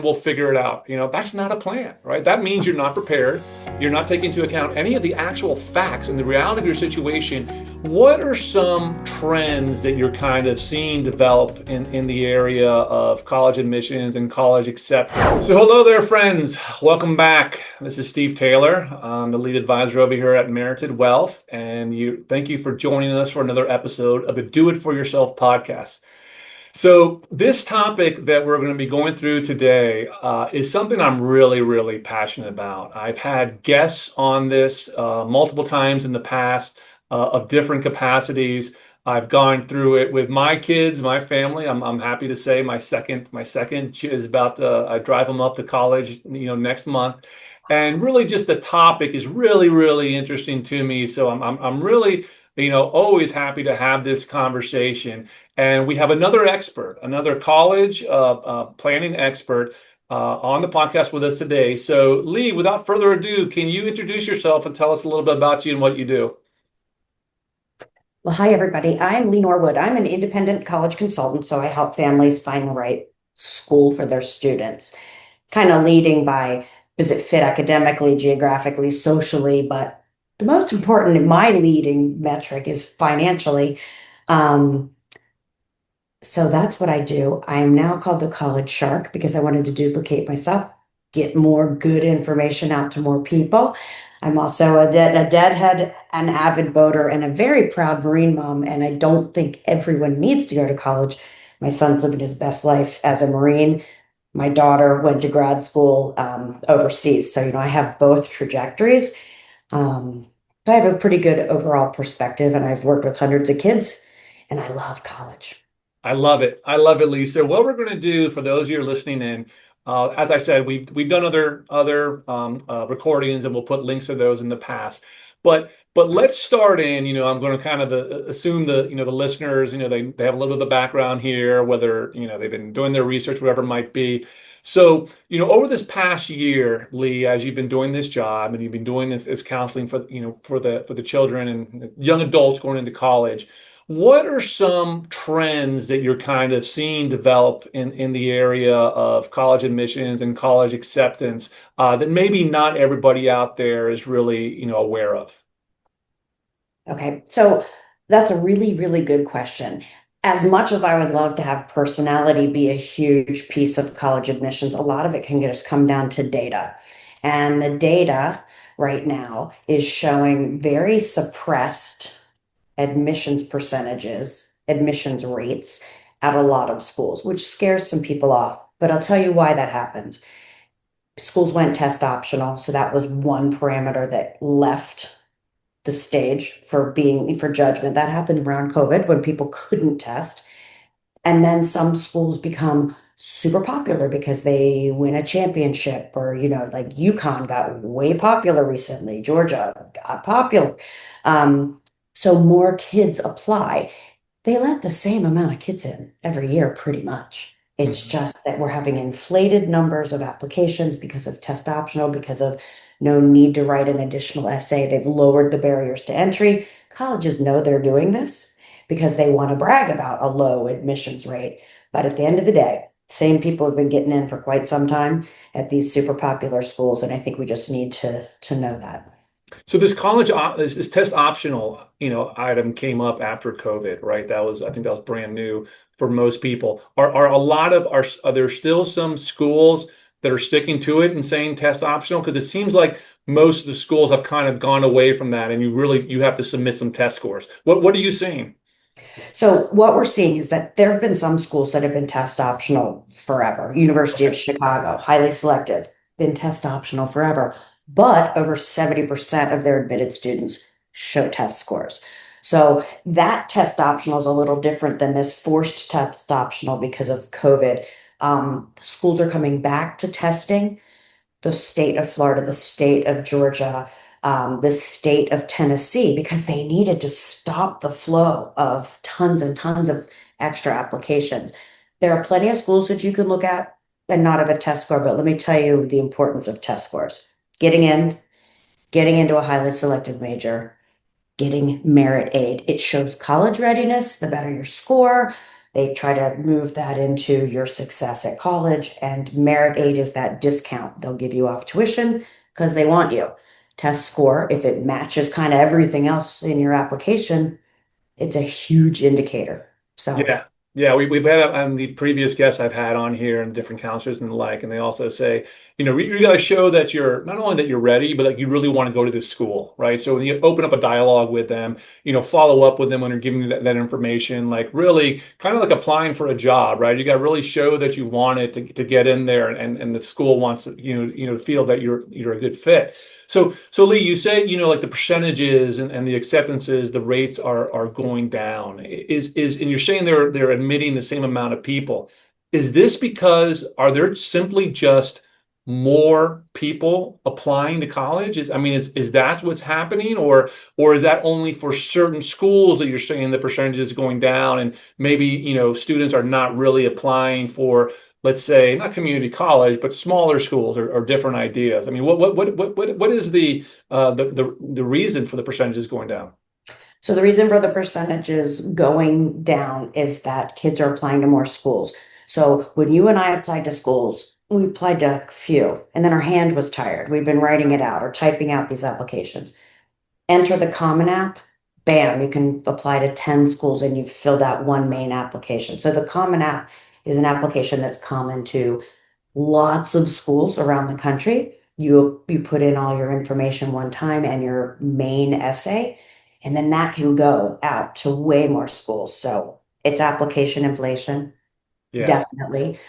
we'll figure it out. That's not a plan, right? That means you're not prepared. You're not taking into account any of the actual facts and the reality of your situation. What are some trends that you're kind of seeing develop in the area of college admissions and college acceptance? So, hello there, friends. Welcome back. This is Steve Taylor. I'm the lead advisor over here at Merited Wealth, and thank you for joining us for another episode of the Do It For Yourself podcast. So this topic that we're going to be going through today is something I'm really, really passionate about. I've had guests on this multiple times in the past of different capacities. I've gone through it with my kids, my family. I'm happy to say my second is about to, I drive them up to college, next month. And really just the topic is really, really interesting to me. So I'm really, always happy to have this conversation. And we have another expert, another college planning expert on the podcast with us today. So, Lee, without further ado, can you introduce yourself and tell us a little bit about you and what you do? Well, hi, everybody. I'm Lee Norwood. I'm an independent college consultant, so I help families find the right school for their students, kind of leading by does it fit academically, geographically, socially, but the most important in my leading metric is financially. Um, so that's what I do. I am now called the College Shark because I wanted to duplicate myself, get more good information out to more people. I'm also a deadhead, an avid boater, and a very proud Marine mom. And I don't think everyone needs to go to college. My son's living his best life as a Marine. My daughter went to grad school overseas. So, I have both trajectories. But I have a pretty good overall perspective, and I've worked with hundreds of kids, and I love college. I love it. I love it, Lisa. What we're going to do for those of you who are listening in, as I said, we've done other recordings, and we'll put links to those in the past. But let's start in. I'm going to kind of assume the listeners, they have a little bit of the background here, whether they've been doing their research, whatever it might be. So over this past year, Lee, as you've been doing this job and you've been doing this counseling for for the children and young adults going into college. What are some trends that you're kind of seeing develop in the area of college admissions and college acceptance that maybe not everybody out there is really, aware of? Okay, so that's a really, really good question. As much as I would love to have personality be a huge piece of college admissions, a lot of it can just come down to data. And the data right now is showing very suppressed admissions percentages, admissions rates at a lot of schools, which scares some people off. But I'll tell you why that happens. Schools went test optional, so that was one parameter that left the stage for judgment. That happened around COVID when people couldn't test. And then some schools become super popular because they win a championship or, like UConn got way popular recently. Georgia got popular. Um, so more kids apply. They let the same amount of kids in every year, pretty much. It's Mhm. just that we're having inflated numbers of applications because of test optional, because of no need to write an additional essay. They've lowered the barriers to entry. Colleges know they're doing this because they want to brag about a low admissions rate. But at the end of the day, same people have been getting in for quite some time at these super popular schools, and I think we just need to know that. So this test optional, item came up after COVID, right? I think that was brand new for most people. Are a lot of are there still some schools that are sticking to it and saying test optional? Because it seems like most of the schools have kind of gone away from that, and you have to submit some test scores. What are you seeing? So what we're seeing is that there have been some schools that have been test optional forever. University of Okay. Chicago, highly selective, been test optional forever, but over 70% of their admitted students show test scores. So that test optional is a little different than this forced test optional because of COVID. Schools are coming back to testing. The state of Florida, the state of Georgia, the state of Tennessee, because they needed to stop the flow of tons and tons of extra applications. There are plenty of schools that you can look at and not have a test score, but let me tell you the importance of test scores. Getting in, getting into a highly selective major, getting merit aid. It shows college readiness. The better your score, They try to move that into your success at college, and merit aid is that discount. They'll give you off tuition because they want you. Test score, if it matches kind of everything else in your application, it's a huge indicator. So, Yeah. Yeah, we've had the previous guests I've had on here and different counselors and the like, and they also say, you got to show that you're not only that you're ready, but like you really want to go to this school, right? So when you open up a dialogue with them, follow up with them when they're giving you that information, like really kind of like applying for a job, right? You got to really show that you want it to get in there, and the school wants to feel that you're a good fit. So Lee, you said, like the percentages and the acceptances, the rates are going down. And you're saying they're admitting the same amount of people. Is this because are there simply just more people applying to college? Is that what's happening, or is that only for certain schools that you're saying the percentage is going down, and maybe, students are not really applying for, let's say, not community college, but smaller schools, or different ideas? What is the reason for the percentages going down? so the reason for the percentages going down is that kids are applying to more schools. So when you and I applied to schools, we applied to a few, and then our hand was tired. We'd been writing it out or typing out these applications. Enter the Common App, bam, you can apply to 10 schools and you've filled out one main application. So the Common App is an application that's common to lots of schools around the country. You put in all your information one time and your main essay, and then that can go out to way more schools. So it's application inflation, Yeah, definitely.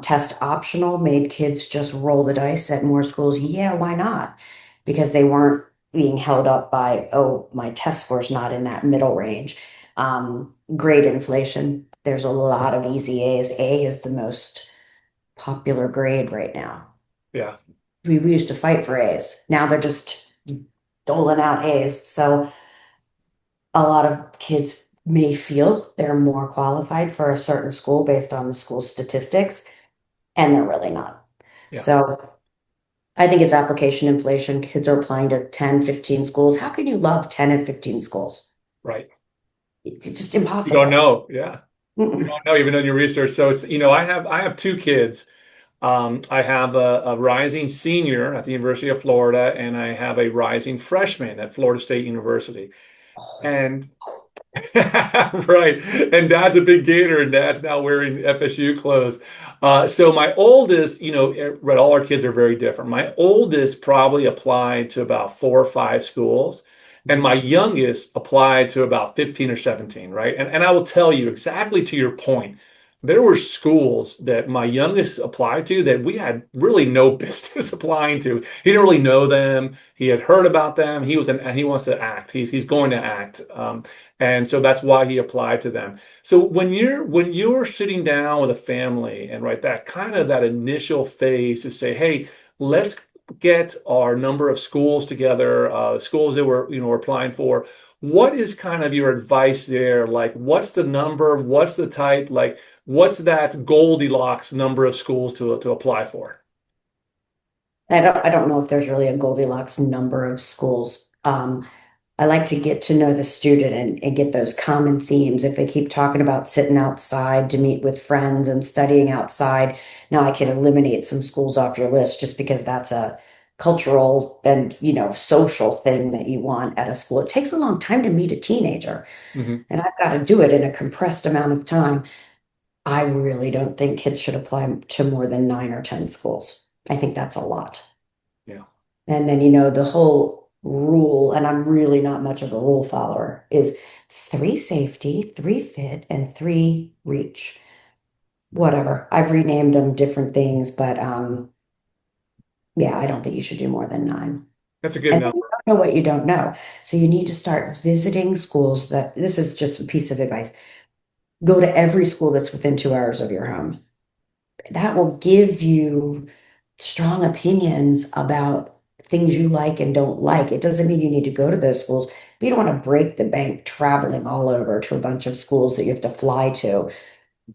Test optional made kids just roll the dice at more schools. Yeah, why not? Because they weren't being held up by, oh, my test score's not in that middle range. Grade inflation. There's a lot of easy A's. A is the most popular grade right now. yeah, We used to fight for A's. Now they're just doling out A's. So a lot of kids may feel they're more qualified for a certain school based on the school statistics, and they're really not. yeah, So I think it's application inflation. Kids are applying to 10, 15 schools. How can you love 10 and 15 schools? right. It's just You don't impossible. know. Yeah. You Mm-mm. don't know even in your research. So it's, I have two kids. I have a rising senior at the University of Florida, and I have a rising freshman at Florida State University. And right. And dad's a big gator, and dad's now wearing FSU clothes. So my oldest, right, all our kids are very different. My oldest probably applied to about 4 or 5 schools, and my youngest applied to about 15 or 17, right? And I will tell you exactly to your point. There were schools that my youngest applied to that we had really no business applying to. He didn't really know them. He had heard about them. He wants to act. He's going to act. And so that's why he applied to them. So when you're sitting down with a family, and right, that kind of that initial phase to say, hey, let's get our number of schools together, schools that we're applying for. What is kind of your advice there? Like, what's the number? What's the type? Like, what's that Goldilocks number of schools to apply for? I don't know if there's really a Goldilocks number of schools. I like to get to know the student and get those common themes. If they keep talking about sitting outside to meet with friends and studying outside, now I can eliminate some schools off your list just because that's a cultural and, social thing that you want at a school. It takes a long time to meet a teenager, Hmm. and I've got to do it in a compressed amount of time. I really don't think kids should apply to more than 9 or 10 schools. I think that's a lot. Yeah. And then, the whole rule, and I'm really not much of a rule follower, is 3 safety, 3 fit, and 3 reach. Whatever. I've renamed them different things, but yeah, I don't think you should do more than 9. That's a good And you number. don't know what you don't know. So you need to start visiting schools that this is just a piece of advice. Go to every school that's within 2 hours of your home. That will give you strong opinions about things you like and don't like. It doesn't mean you need to go to those schools, but you don't want to break the bank traveling all over to a bunch of schools that you have to fly to.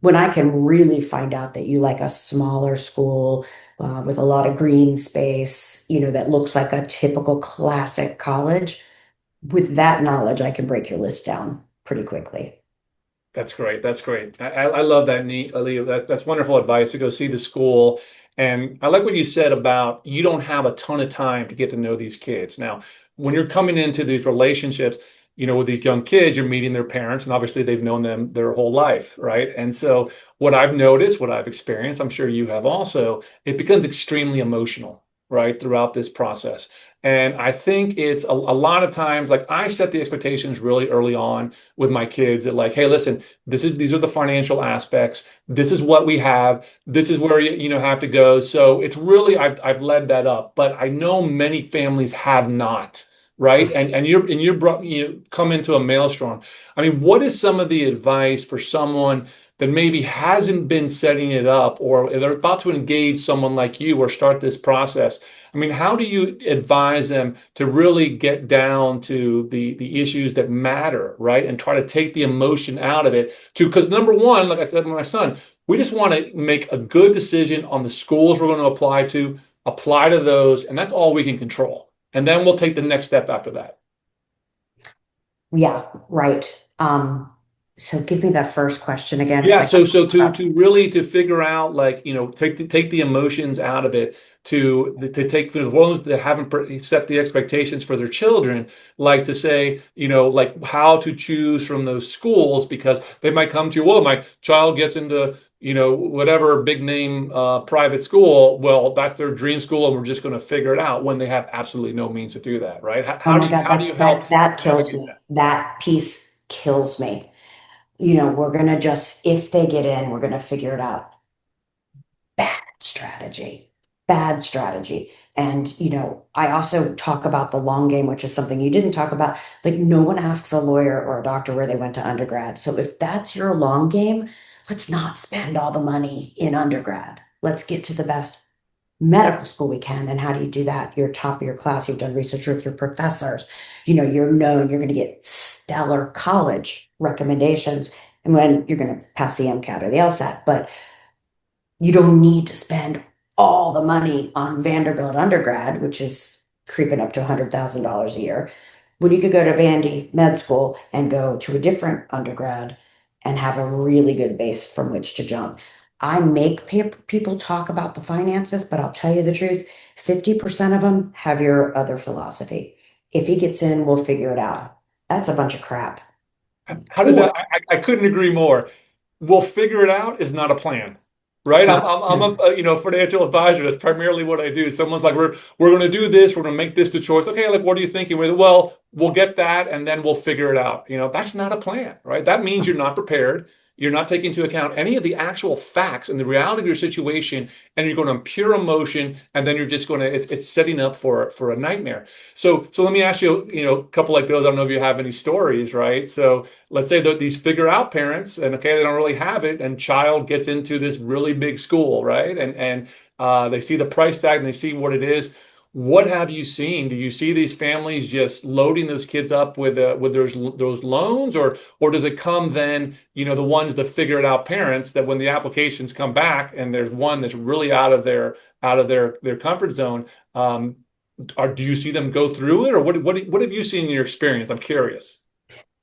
When I can really find out that you like a smaller school with a lot of green space, that looks like a typical classic college, with that knowledge, I can break your list down pretty quickly. That's great. That's great. I love that, Aaliyah. That's wonderful advice to go see the school. And I like what you said about you don't have a ton of time to get to know these kids. Now, when you're coming into these relationships, with these young kids, you're meeting their parents, and obviously they've known them their whole life, right? And so what I've noticed, what I've experienced, I'm sure you have also, it becomes extremely emotional, right, throughout this process. And I think it's a lot of times, like I set the expectations really early on with my kids that like, hey, listen, these are the financial aspects. This is what we have. This is where you have to go. So it's really I've led that up, but I know many families have not, right? And you're brought you come into a maelstrom. I mean, what is some of the advice for someone that maybe hasn't been setting it up, or they're about to engage someone like you or start this process? I mean, how do you advise them to really get down to the issues that matter, right? And try to take the emotion out of it to, because number one, like I said to my son, we just want to make a good decision on the schools we're going to apply to those, and that's all we can control. And then we'll take the next step after that. Yeah, right. So give me that first question again, because Yeah, I kind so of, to really to figure out like take the emotions out of it to take for the ones that haven't set the expectations for their children, like to say like how to choose from those schools because they might come to you, well, my child gets into whatever big name private school, well that's their dream school and we're just going to figure it out when they have absolutely no means to do that, right? How, oh how do my you God, how do you help that kills navigate me. that? That piece kills me. We're gonna just, if they get in, we're gonna figure it out. Bad strategy. Bad strategy. And, I also talk about the long game, which is something you didn't talk about. Like, no one asks a lawyer or a doctor where they went to undergrad. So if that's your long game, let's not spend all the money in undergrad. Let's get to the best medical school we can. And how do you do that? You're top of your class. You've done research with your professors. You're known. You're going to get stellar college recommendations. And when you're going to pass the MCAT or the LSAT, but you don't need to spend all the money on Vanderbilt undergrad, which is creeping up to $100,000 a year, when you could go to Vandy med school and go to a different undergrad and have a really good base from which to jump. I make people talk about the finances, but I'll tell you the truth, 50% of them have your other philosophy. If he gets in, we'll figure it out. That's a bunch of crap. How does that? Or I couldn't agree more. We'll figure it out is not a plan, right? it's I'm not. I'm, I'm a financial advisor. That's primarily what I do. Someone's like, we're going to do this. We're going to make this the choice. Okay, like what are you thinking? Well, we'll get that, and then we'll figure it out. That's not a plan, right? That means you're not prepared. You're not taking into account any of the actual facts and the reality of your situation, and you're going on pure emotion, and then you're just going to it's setting up for a nightmare. So let me ask you, a couple like those. I don't know if you have any stories, right? So let's say that these figure out parents and okay, they don't really have it and child gets into this really big school, right? And they see the price tag and they see what it is. What have you seen? Do you see these families just loading those kids up with those loans, or does it come then, the ones that figure it out parents that when the applications come back and there's one that's really out of their comfort zone, do you see them go through it, or what have you seen in your experience? I'm curious.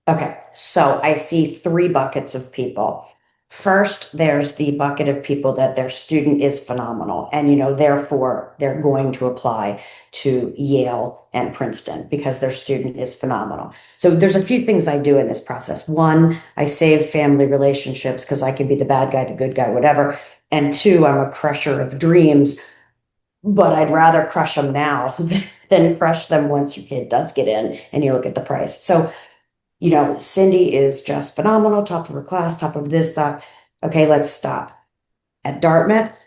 Okay, so I see three buckets of people. First, there's the bucket of people that their student is phenomenal, and therefore they're going to apply to Yale and Princeton because their student is phenomenal. So there's a few things I do in this process. One, I save family relationships because I can be the bad guy, the good guy, whatever. And two, I'm a crusher of dreams, but I'd rather crush them now than crush them once your kid does get in and you look at the price. So Cindy is just phenomenal, top of her class, top of this, that. Okay, let's stop. At Dartmouth,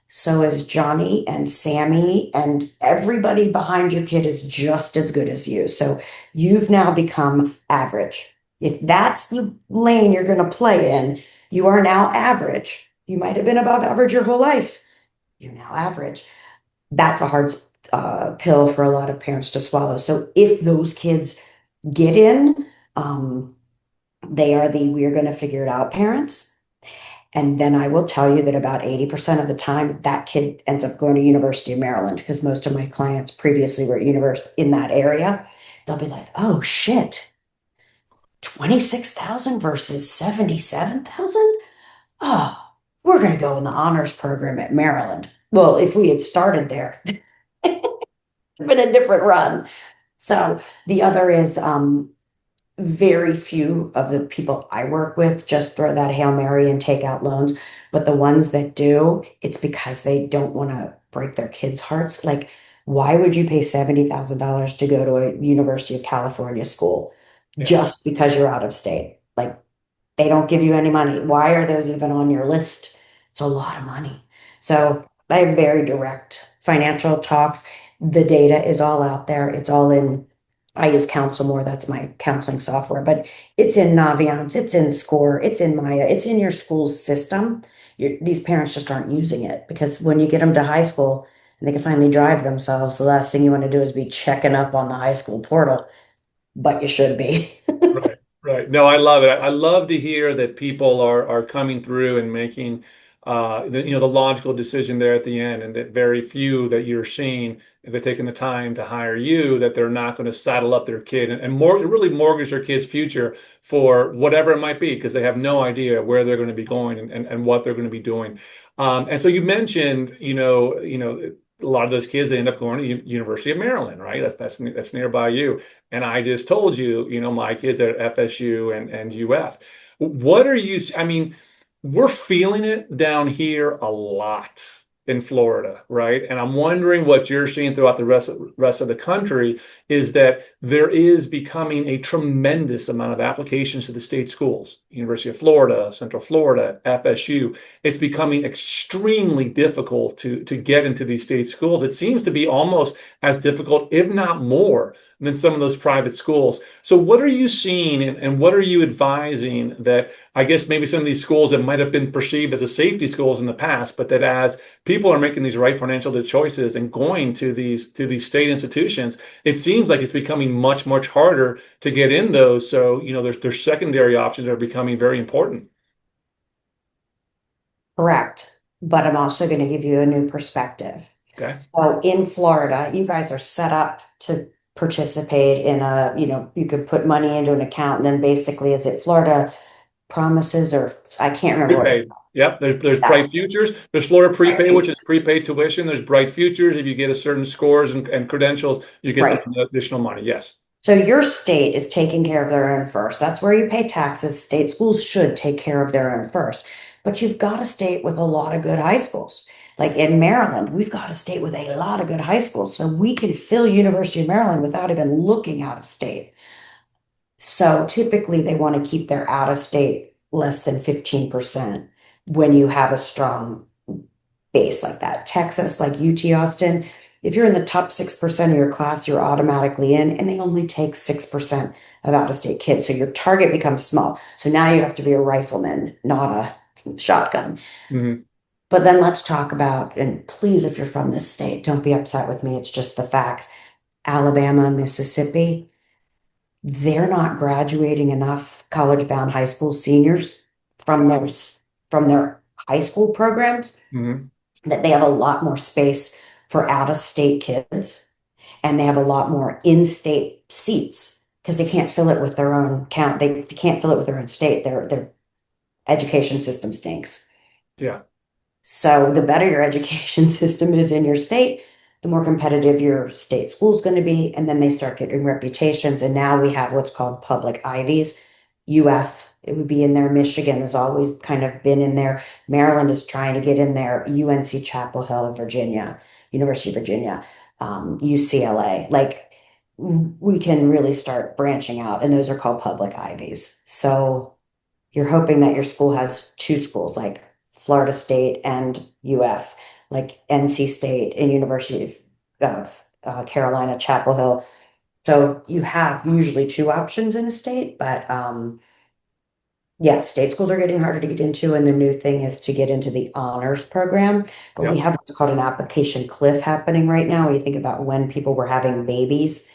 so is Johnny and Sammy, and everybody behind your kid is just as good as you. So you've now become average. If that's the lane you're going to play in, you are now average. You might have been above average your whole life. You're now average. That's a hard pill for a lot of parents to swallow. So if those kids get in, um, they are the we're going to figure it out parents. And then I will tell you that about 80% of the time, that kid ends up going to University of Maryland because most of my clients previously were at university in that area. They'll be like, oh shit, 26,000 versus 77,000? Oh, we're going to go in the honors program at Maryland. Well, if we had started there, it'd been a different run. So the other is very few of the people I work with just throw that Hail Mary and take out loans. But the ones that do, it's because they don't want to break their kids' hearts. Like, why would you pay $70,000 to go to a University of California school Yeah. just because you're out of state? Like, they don't give you any money. Why are those even on your list? It's a lot of money. So I have very direct financial talks. The data is all out there. It's all in, I use Counsel More. That's my counseling software, but it's in Naviance, it's in Score, it's in Maya, it's in your school's system. These parents just aren't using it because when you get them to high school and they can finally drive themselves, the last thing you want to do is be checking up on the high school portal, but you should be. Right, right. No, I love it. I love to hear that people are coming through and making the logical decision there at the end, and that very few that you're seeing, if they're taking the time to hire you, that they're not going to saddle up their kid and more really mortgage their kid's future for whatever it might be, because they have no idea where they're going to be going and what they're going to be doing. And so you mentioned, a lot of those kids, they end up going to University of Maryland, right? That's nearby you. And I just told you, my kids are at FSU and UF. What are you, I mean, we're feeling it down here a lot in Florida, right? And I'm wondering what you're seeing throughout the rest of the country is that there is becoming a tremendous amount of applications to the state schools, University of Florida, Central Florida, FSU. It's becoming extremely difficult to get into these state schools. It seems to be almost as difficult, if not more, than some of those private schools. So what are you seeing and what are you advising that I guess maybe some of these schools that might have been perceived as a safety schools in the past, but that as people are making these right financial choices and going to these state institutions, it seems like it's becoming much, much harder to get in those. So, there's secondary options that are becoming very important. Correct. But I'm also going to give you a new perspective. Okay. So in Florida, you guys are set up to participate in you could put money into an account and then basically, is it Florida Promises or I can't remember what it's Prepaid. Yep. There's called. Bright Futures. There's Florida Prepaid, Right. which is prepaid tuition. There's Bright Futures. If you get a certain scores and credentials, you get some Right. additional money. Yes. So your state is taking care of their own first. That's where you pay taxes. State schools should take care of their own first. But you've got a state with a lot of good high schools. Like in Maryland, we've got a state with a lot of good high schools. So we can fill University of Maryland without even looking out of state. So typically they want to keep their out of state less than 15% when you have a strong base like that. Texas, like UT Austin, if you're in the top 6% of your class, you're automatically in, and they only take 6% of out of state kids. So your target becomes small. So now you have to be a rifleman, not a shotgun. Hmm. But then let's talk about, and please, if you're from this state, don't be upset with me. It's just the facts. Alabama, Mississippi, they're not graduating enough college-bound high school seniors from their high school programs Hmm. that they have a lot more space for out-of-state kids and they have a lot more in-state seats because they can't fill it with their own count. They can't fill it with their own state. Their education system stinks. Yeah. So the better your education system is in your state, the more competitive your state school is going to be. And then they start getting reputations. And now we have what's called public Ivies. UF, it would be in there. Michigan has always kind of been in there. Maryland is trying to get in there. UNC Chapel Hill, Virginia, University of Virginia, UCLA. Like we can really start branching out. And those are called public Ivies. So you're hoping that your school has two schools like Florida State and UF, like NC State and University of Carolina, Chapel Hill. So you have usually two options in a state, but yeah, state schools are getting harder to get into. And the new thing is to get into the honors program. But we Yep. have what's called an application cliff happening right now. When you think about when people were having babies,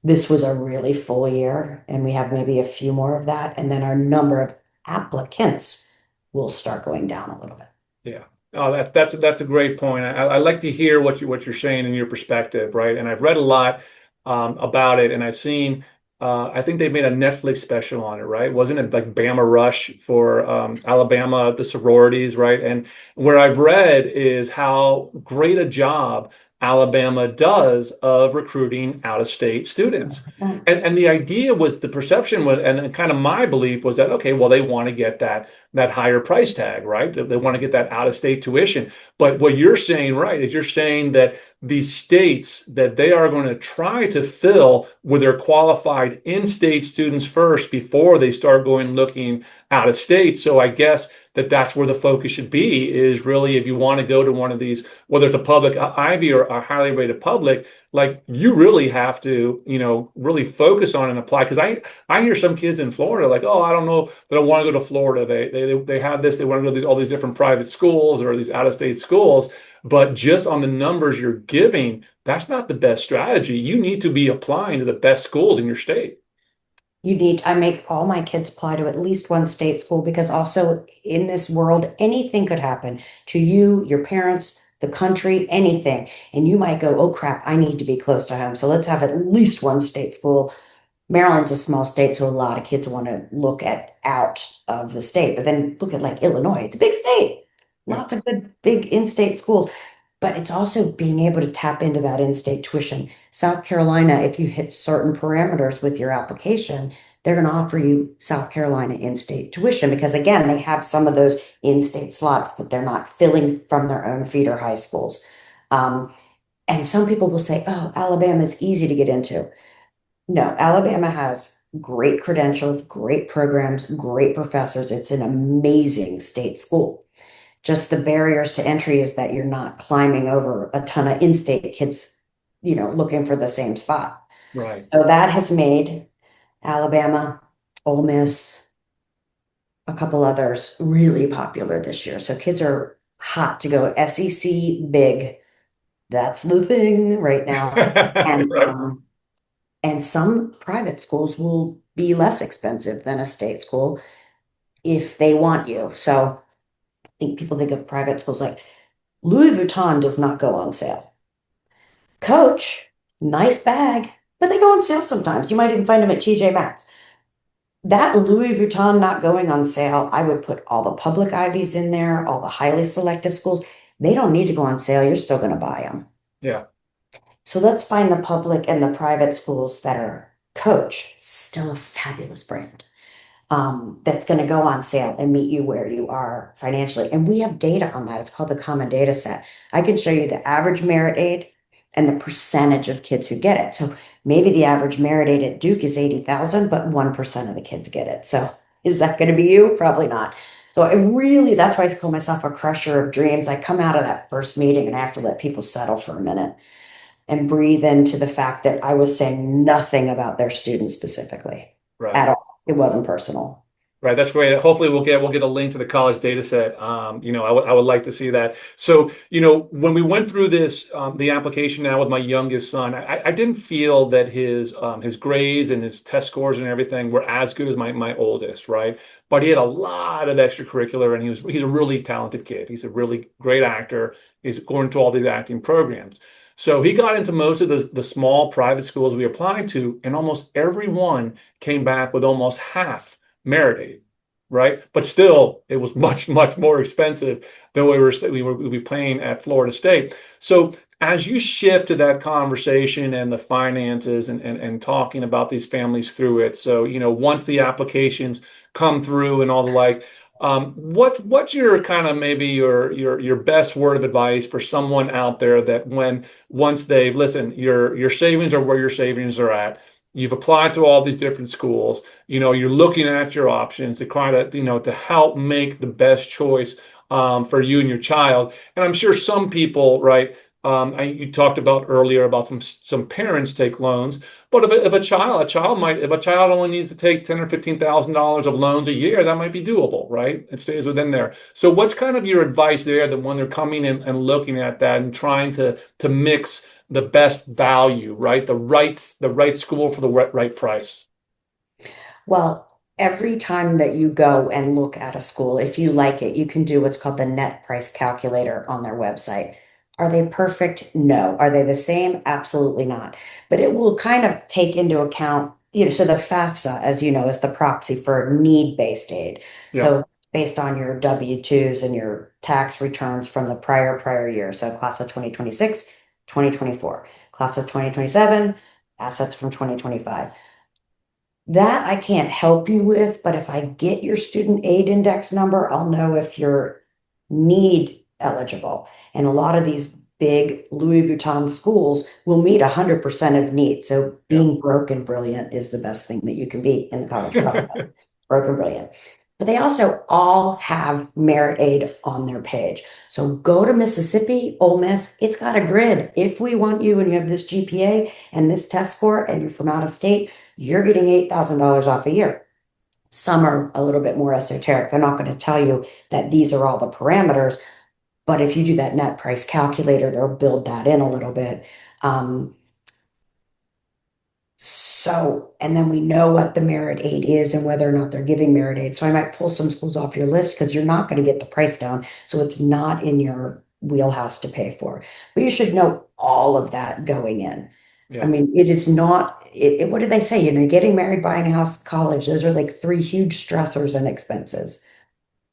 this was a really full year, and we have maybe a few more of that. And then our number of applicants will start going down a little bit. Yeah. Oh, that's a great point. I like to hear what you're saying in your perspective, right? And I've read a lot about it, and I've seen I think they made a Netflix special on it, right? Wasn't it like Bama Rush for Alabama, the sororities, right? And where I've read is how great a job Alabama does of recruiting out-of-state students. And the idea was the perception was, and kind of my belief was that, okay, well, they want to get that higher price tag, right? They want to get that out-of-state tuition. But what you're saying, right, is you're saying that these states that they are going to try to fill with their qualified in-state students first before they start going looking out of state. So I guess that's where the focus should be is really if you want to go to one of these, whether it's a public Ivy or a highly rated public, like you really have to, really focus on and apply. Because I hear some kids in Florida like, oh, I don't know that I want to go to Florida. They have this, they want to go to all these different private schools or these out of state schools. But just on the numbers you're giving, that's not the best strategy. You need to be applying to the best schools in your state. I make all my kids apply to at least one state school because also in this world, anything could happen to you, your parents, the country, anything. And you might go, oh crap, I need to be close to home. So let's have at least one state school. Maryland's a small state, so a lot of kids want to look at out of the state. But then look at like Illinois, it's a big state, Yeah. lots of good big in-state schools. But it's also being able to tap into that in-state tuition. South Carolina, if you hit certain parameters with your application, they're going to offer you South Carolina in-state tuition because again, they have some of those in-state slots that they're not filling from their own feeder high schools. Um, and some people will say, oh, Alabama is easy to get into. No, Alabama has great credentials, great programs, great professors. It's an amazing state school. Just the barriers to entry is that you're not climbing over a ton of in-state kids, looking for the same spot. Right. So that has made Alabama, Ole Miss, a couple others really popular this year. So kids are hot to go SEC big. That's the thing right now. And Right. some private schools will be less expensive than a state school if they want you. So I think people think of private schools like Louis Vuitton does not go on sale. Coach, nice bag, but they go on sale sometimes. You might even find them at TJ Maxx. That Louis Vuitton not going on sale, I would put all the public Ivies in there, all the highly selective schools. They don't need to go on sale. You're still going to buy them. Yeah. So let's find the public and the private schools that are Coach, still a fabulous brand, that's going to go on sale and meet you where you are financially. And we have data on that. It's called the common data set. I can show you the average merit aid and the percentage of kids who get it. So maybe the average merit aid at Duke is 80,000, but 1% of the kids get it. So is that going to be you? Probably not. So that's why I call myself a crusher of dreams. I come out of that first meeting and I have to let people settle for a minute and breathe into the fact that I was saying nothing about their students specifically Right. at all. It wasn't personal. Right, that's great. Hopefully, we'll get a link to the college data set. I would like to see that. So, when we went through this the application now with my youngest son, I didn't feel that his grades and his test scores and everything were as good as my oldest, right? But he had a lot of extracurricular, and he's a really talented kid. He's a really great actor. He's going to all these acting programs. So he got into most of the small private schools we applied to, and almost every one came back with almost half merit aid, right? But still, it was much, much more expensive than we were paying at Florida State. So as you shift to that conversation and the finances and talking about these families through it, so once the applications come through and all the like, what's your kind of maybe your best word of advice for someone out there that once they've listen, your savings are where your savings are at. You've applied to all these different schools. You're looking at your options to try to, to help make the best choice for you and your child. And I'm sure some people, right? You talked about earlier about some parents take loans, but if a child only needs to take $10,000 or $15,000 of loans a year, that might be doable, right? It stays within there. So what's kind of your advice there that when they're coming in and looking at that and trying to mix the best value, right? The right school for the right price. Well, every time that you go and look at a school, if you like it, you can do what's called the net price calculator on their website. Are they perfect? No. Are they the same? Absolutely not. But it will kind of take into account so the FAFSA, as you know, is the proxy for need-based aid. Yeah. So based on your W-2s and your tax returns from the prior year. So class of 2026, 2024, class of 2027, assets from 2025. That I can't help you with, but if I get your student aid index number, I'll know if you're need eligible. And a lot of these big Louis Vuitton schools will meet 100% of need. So Yeah. being broke and brilliant is the best thing that you can be in the college process. Broke and brilliant. But they also all have merit aid on their page. So go to Mississippi, Ole Miss, it's got a grid. If we want you and you have this GPA and this test score and you're from out of state, you're getting $8,000 off a year. Some are a little bit more esoteric. They're not going to tell you that these are all the parameters, but if you do that net price calculator, they'll build that in a little bit. Um, and then we know what the merit aid is and whether or not they're giving merit aid. So I might pull some schools off your list because you're not going to get the price down. So it's not in your wheelhouse to pay for. But you should know all of that going in. I Yeah. mean, it is not, what did they say? Getting married, buying a house, college, those are like three huge stressors and expenses.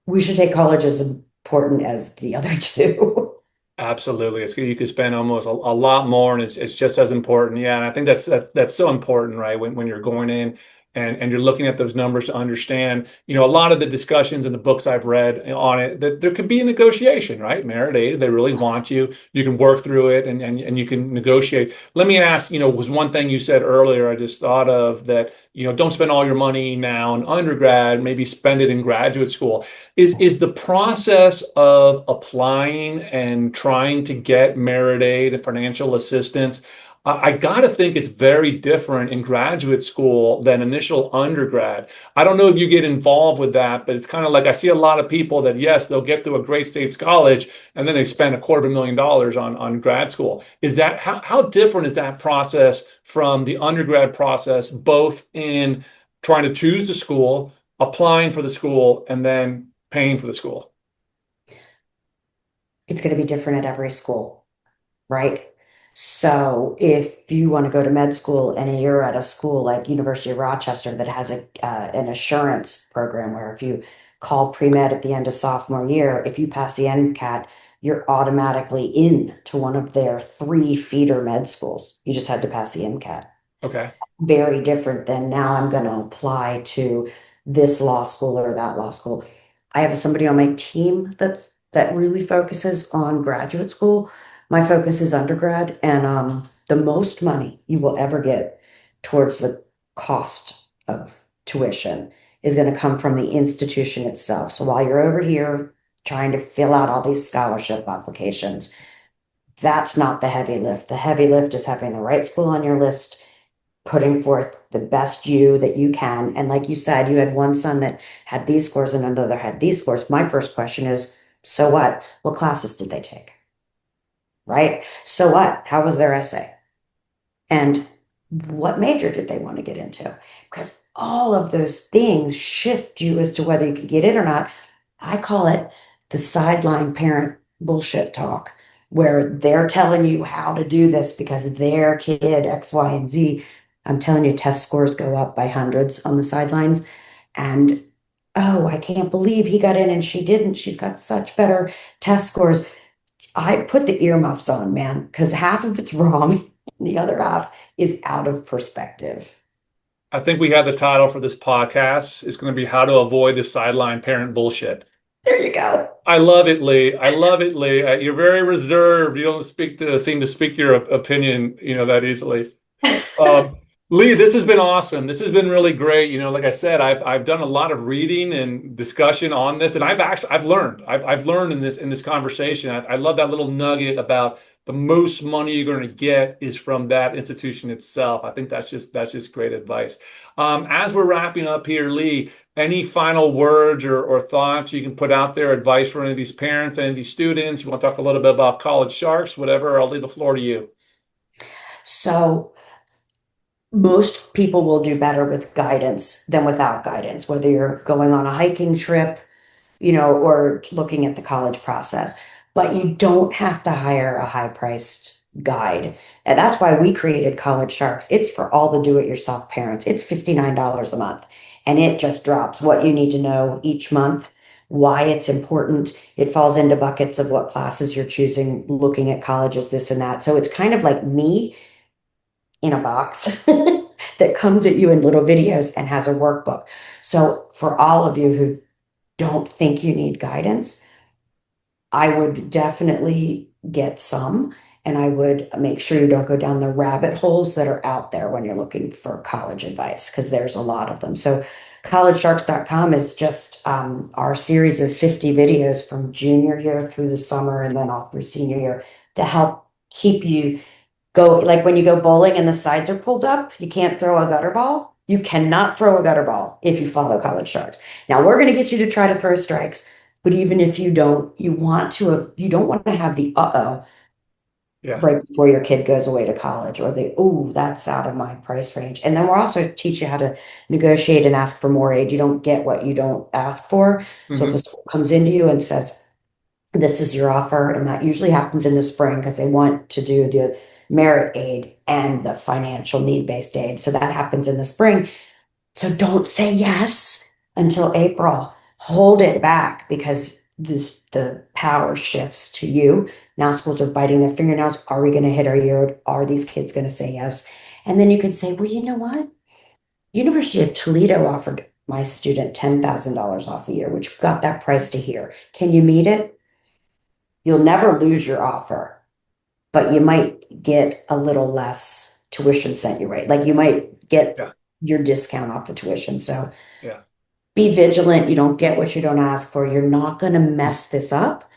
We should take college as important as the other two. Absolutely. You could spend almost a lot more and it's just as important. Yeah. And I think that's so important, right? When you're going in and you're looking at those numbers to understand, a lot of the discussions in the books I've read on it, that there could be a negotiation, right? Merit aid, they really want you. You can work through it and you can negotiate. Let me ask, was one thing you said earlier, I just thought of that, don't spend all your money now in undergrad, maybe spend it in graduate school. Is the process of applying and trying to get merit aid and financial assistance, I got to think it's very different in graduate school than initial undergrad. I don't know if you get involved with that, but it's kind of like I see a lot of people that, yes, they'll get to a great states college and then they spend $250,000 on grad school. Is that how different is that process from the undergrad process, both in trying to choose the school, applying for the school, and then paying for the school? It's going to be different at every school, right? So if you want to go to med school and you're at a school like University of Rochester that has an assurance program where if you call pre-med at the end of sophomore year, if you pass the MCAT, you're automatically in to one of their three feeder med schools. You just had to pass the MCAT. Okay. Very different than now I'm going to apply to this law school or that law school. I have somebody on my team that really focuses on graduate school. My focus is undergrad, and the most money you will ever get towards the cost of tuition is going to come from the institution itself. So while you're over here trying to fill out all these scholarship applications, that's not the heavy lift. The heavy lift is having the right school on your list, putting forth the best you that you can. And like you said, you had one son that had these scores and another had these scores. My first question is, so what? What classes did they take? Right? So what? How was their essay? And what major did they want to get into? Because all of those things shift you as to whether you can get in or not. I call it the sideline parent bullshit talk, where they're telling you how to do this because their kid X, Y, and Z. I'm telling you, test scores go up by hundreds on the sidelines. And oh, I can't believe he got in and she didn't. She's got such better test scores. I put the earmuffs on, man, because half of it's wrong and the other half is out of perspective. I think we have the title for this podcast. It's going to be How to Avoid the Sideline Parent Bullshit. There you go. I love it, Lee. I love it, Lee. You're very reserved. You don't seem to speak your opinion, that easily. Um, Lee, this has been awesome. This has been really great. Like I said, I've done a lot of reading and discussion on this, and I've learned in this conversation. I love that little nugget about the most money you're going to get is from that institution itself. I think that's just great advice. As we're wrapping up here, Lee, any final words or thoughts you can put out there, advice for any of these parents, any of these students? You want to talk a little bit about college sharks, whatever? I'll leave the floor to you. So most people will do better with guidance than without guidance, whether you're going on a hiking trip, or looking at the college process. But you don't have to hire a high-priced guide. And that's why we created College Sharks. It's for all the do-it-yourself parents. It's $59 a month, and it just drops what you need to know each month, why it's important. It falls into buckets of what classes you're choosing, looking at colleges, this and that. So it's kind of like me in a box that comes at you in little videos and has a workbook. So for all of you who don't think you need guidance, I would definitely get some, and I would make sure you don't go down the rabbit holes that are out there when you're looking for college advice, because there's a lot of them. So collegesharks.com is just our series of 50 videos from junior year through the summer and then all through senior year to help keep you go, like when you go bowling and the sides are pulled up, you can't throw a gutter ball. You cannot throw a gutter ball if you follow College Sharks. Now we're going to get you to try to throw strikes, but even if you don't, you don't want to have the uh-oh Yeah. right before your kid goes away to college, or the, oh, that's out of my price range. And then we'll also teach you how to negotiate and ask for more aid. You don't get what you don't ask for. So if a Hmm. school comes into you and says, this is your offer, and that usually happens in the spring because they want to do the merit aid and the financial need-based aid. So that happens in the spring. So don't say yes until April. Hold it back, because the power shifts to you. Now schools are biting their fingernails. Are we going to hit our year? Are these kids going to say yes? And then you could say, well, you know what? University of Toledo offered my student $10,000 off a year, which got that price to here. Can you meet it? You'll never lose your offer, but you might get a little less tuition sent your way. Like you might get Yeah. your discount off the tuition. So Yeah. be vigilant. You don't get what you don't ask for. You're not going to mess this up,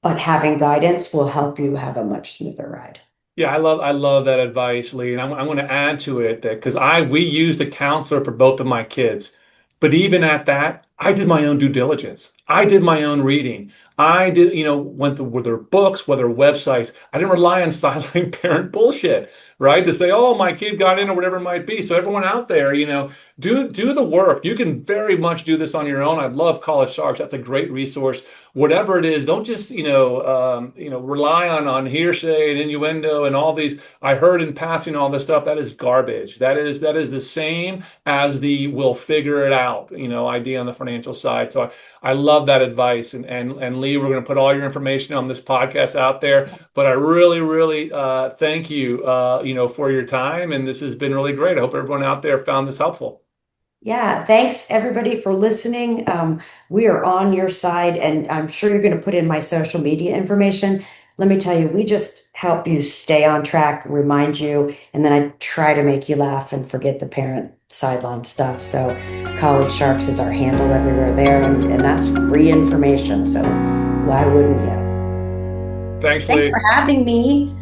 but having guidance will help you have a much smoother ride. Yeah, I love that advice, Lee, and I'm going to add to it that because I we used a counselor for both of my kids, but even at that, I did my own due diligence. I did my own reading. I did, went to whether books, whether websites. I didn't rely on sideline parent bullshit, right? To say, oh, my kid got in or whatever it might be. So everyone out there, do the work. You can very much do this on your own. I love College Sharks. That's a great resource. Whatever it is, don't just rely on hearsay and innuendo and all these. I heard in passing all this stuff. That is garbage. That is the same as the we'll figure it out, idea on the financial side. So I love that advice. And Lee, we're going to put all your information on this podcast out there. But I really, really thank you, for your time. And this has been really great. I hope everyone out there found this helpful. Yeah, thanks everybody for listening. We are on your side, and I'm sure you're going to put in my social media information. Let me tell you, we just help you stay on track, remind you, and then I try to make you laugh and forget the parent sideline stuff. So, College Sharks is our handle everywhere there, and that's free information. So, why wouldn't you? Thanks, Thanks for Lee. having me.